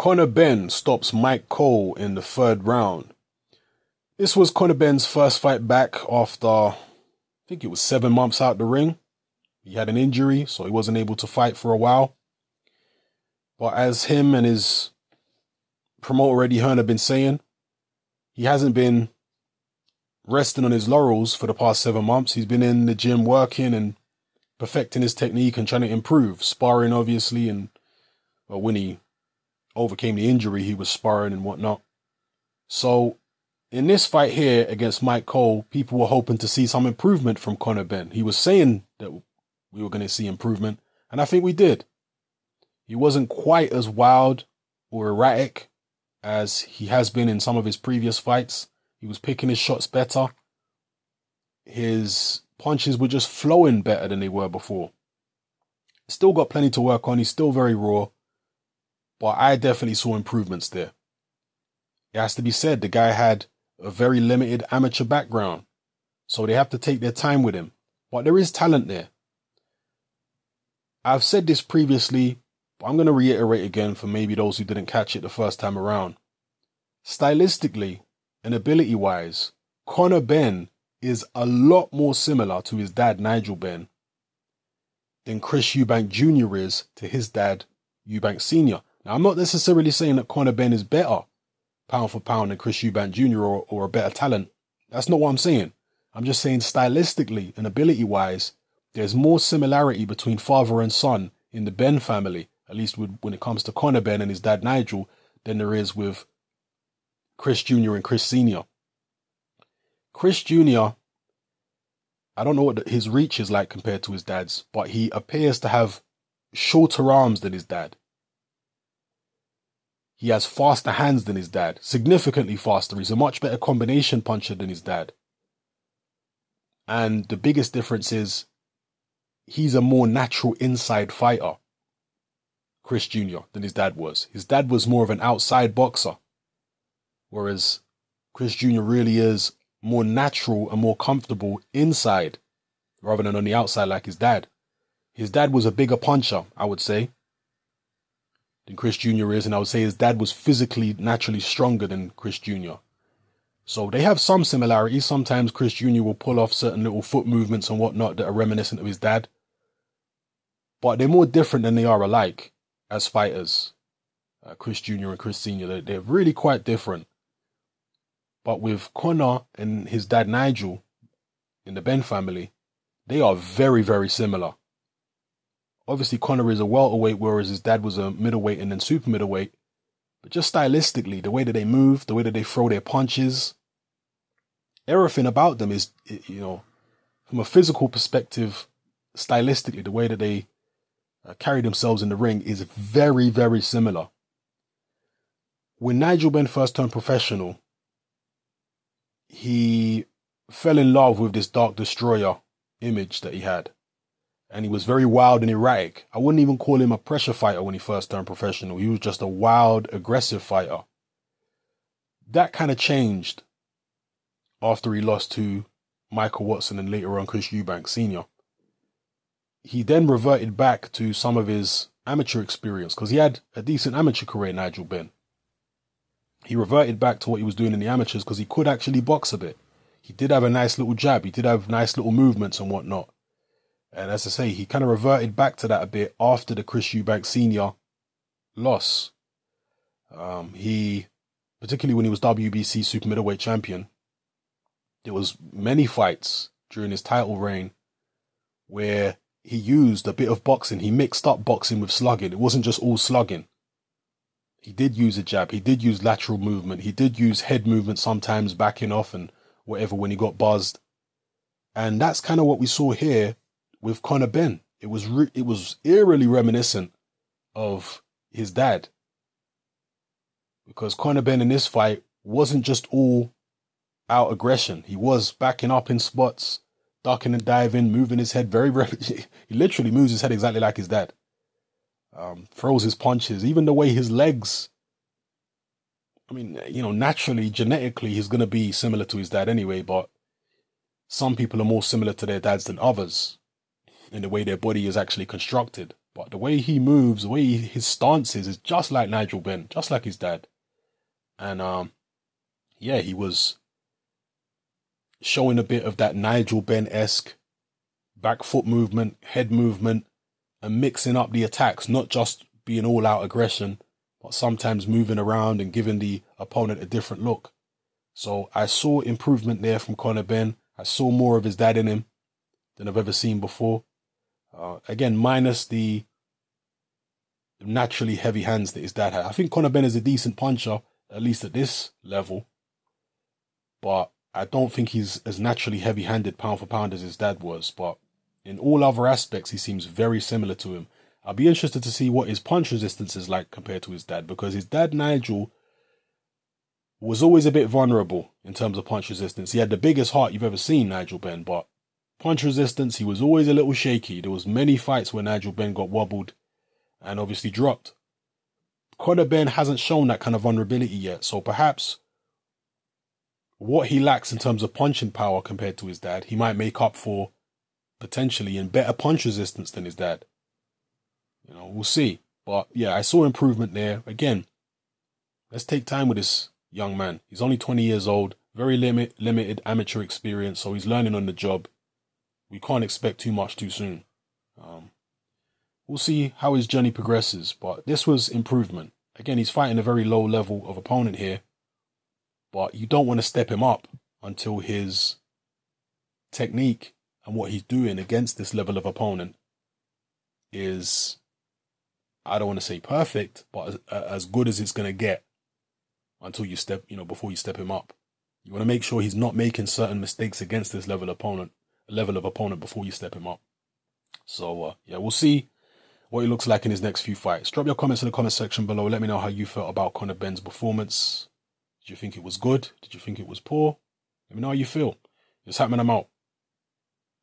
Conor Benn stops Mike Cole in the third round. This was Conor Benn's first fight back after, I think it was 7 months out the ring. He had an injury, so he wasn't able to fight for a while. But as him and his promoter Eddie Hearn have been saying, he hasn't been resting on his laurels for the past 7 months. He's been in the gym working and perfecting his technique and trying to improve, sparring obviously, and when he overcame the injury, he was sparring and whatnot. So in this fight here against Mike Cole, people were hoping to see some improvement from Conor Benn. He was saying that we were going to see improvement, and I think we did. He wasn't quite as wild or erratic as he has been in some of his previous fights. He was picking his shots better. His punches were just flowing better than they were before. Still got plenty to work on. He's still very raw, but I definitely saw improvements there. It has to be said, the guy had a very limited amateur background, so they have to take their time with him. But there is talent there. I've said this previously, but I'm going to reiterate again for maybe those who didn't catch it the first time around. Stylistically and ability-wise, Conor Benn is a lot more similar to his dad, Nigel Benn, than Chris Eubank Jr. is to his dad, Eubank Sr. Now, I'm not necessarily saying that Conor Benn is better, pound for pound, than Chris Eubank Jr. or a better talent. That's not what I'm saying. I'm just saying stylistically and ability-wise, there's more similarity between father and son in the Benn family, at least when it comes to Conor Benn and his dad Nigel, than there is with Chris Jr. and Chris Sr. Chris Jr., I don't know what his reach is like compared to his dad's, but he appears to have shorter arms than his dad. He has faster hands than his dad, significantly faster. He's a much better combination puncher than his dad. And the biggest difference is he's a more natural inside fighter, Chris Jr., than his dad was. His dad was more of an outside boxer, whereas Chris Jr. really is more natural and more comfortable inside rather than on the outside like his dad. His dad was a bigger puncher, I would say, than Chris Jr. is, and I would say his dad was physically, naturally stronger than Chris Jr. So they have some similarities. Sometimes Chris Jr. will pull off certain little foot movements and whatnot that are reminiscent of his dad. But they're more different than they are alike as fighters. Chris Jr. and Chris Sr., they're really quite different. But with Conor and his dad Nigel in the Benn family, they are very, very similar. Obviously, Conor is a welterweight, whereas his dad was a middleweight and then super middleweight. But just stylistically, the way that they move, the way that they throw their punches, everything about them is, you know, from a physical perspective, stylistically, the way that they carry themselves in the ring is very, very similar. When Nigel Benn first turned professional, he fell in love with this Dark Destroyer image that he had. And he was very wild and erratic. I wouldn't even call him a pressure fighter when he first turned professional. He was just a wild, aggressive fighter. That kind of changed after he lost to Michael Watson and later on Chris Eubank Sr. He then reverted back to some of his amateur experience because he had a decent amateur career, Nigel Benn. He reverted back to what he was doing in the amateurs because he could actually box a bit. He did have a nice little jab. He did have nice little movements and whatnot. And as I say, he kind of reverted back to that a bit after the Chris Eubank Sr. loss. He, particularly when he was WBC super middleweight champion, there was many fights during his title reign where he used a bit of boxing. He mixed up boxing with slugging. It wasn't just all slugging. He did use a jab. He did use lateral movement. He did use head movement sometimes, backing off and whatever when he got buzzed. And that's kind of what we saw here with Conor Benn. It was eerily reminiscent of his dad. Because Conor Benn in this fight wasn't just all out aggression. He was backing up in spots, ducking and diving, moving his head very, very... He literally moves his head exactly like his dad. Throws his punches, even the way his legs... I mean, you know, naturally, genetically, he's going to be similar to his dad anyway, but some people are more similar to their dads than others in the way their body is actually constructed. But the way he moves, the way his stance is just like Nigel Benn, just like his dad. And yeah, he was showing a bit of that Nigel Benn-esque back foot movement, head movement, and mixing up the attacks, not just being all out aggression, but sometimes moving around and giving the opponent a different look. So I saw improvement there from Conor Benn. I saw more of his dad in him than I've ever seen before. Again, minus the naturally heavy hands that his dad had. I think Conor Benn is a decent puncher, at least at this level. But I don't think he's as naturally heavy-handed pound for pound as his dad was. But in all other aspects, he seems very similar to him. I'll be interested to see what his punch resistance is like compared to his dad, because his dad, Nigel, was always a bit vulnerable in terms of punch resistance. He had the biggest heart you've ever seen, Nigel Benn, but punch resistance, he was always a little shaky. There was many fights where Nigel Benn got wobbled and obviously dropped. Conor Benn hasn't shown that kind of vulnerability yet, so perhaps what he lacks in terms of punching power compared to his dad, he might make up for potentially in better punch resistance than his dad. You know, we'll see. But yeah, I saw improvement there. Again, let's take time with this young man. He's only 20 years old, very limited amateur experience, so he's learning on the job. We can't expect too much too soon. We'll see how his journey progresses, but this was improvement. Again, he's fighting a very low level of opponent here, but you don't want to step him up until his technique and what he's doing against this level of opponent is, I don't want to say perfect, but as good as it's going to get until you step, before you step him up. You want to make sure he's not making certain mistakes against this level of opponent before you step him up. So, yeah, we'll see what he looks like in his next few fights. Drop your comments in the comment section below. Let me know how you felt about Conor Benn's performance. Did you think it was good? Did you think it was poor? Let me know how you feel. It's happening. I'm out.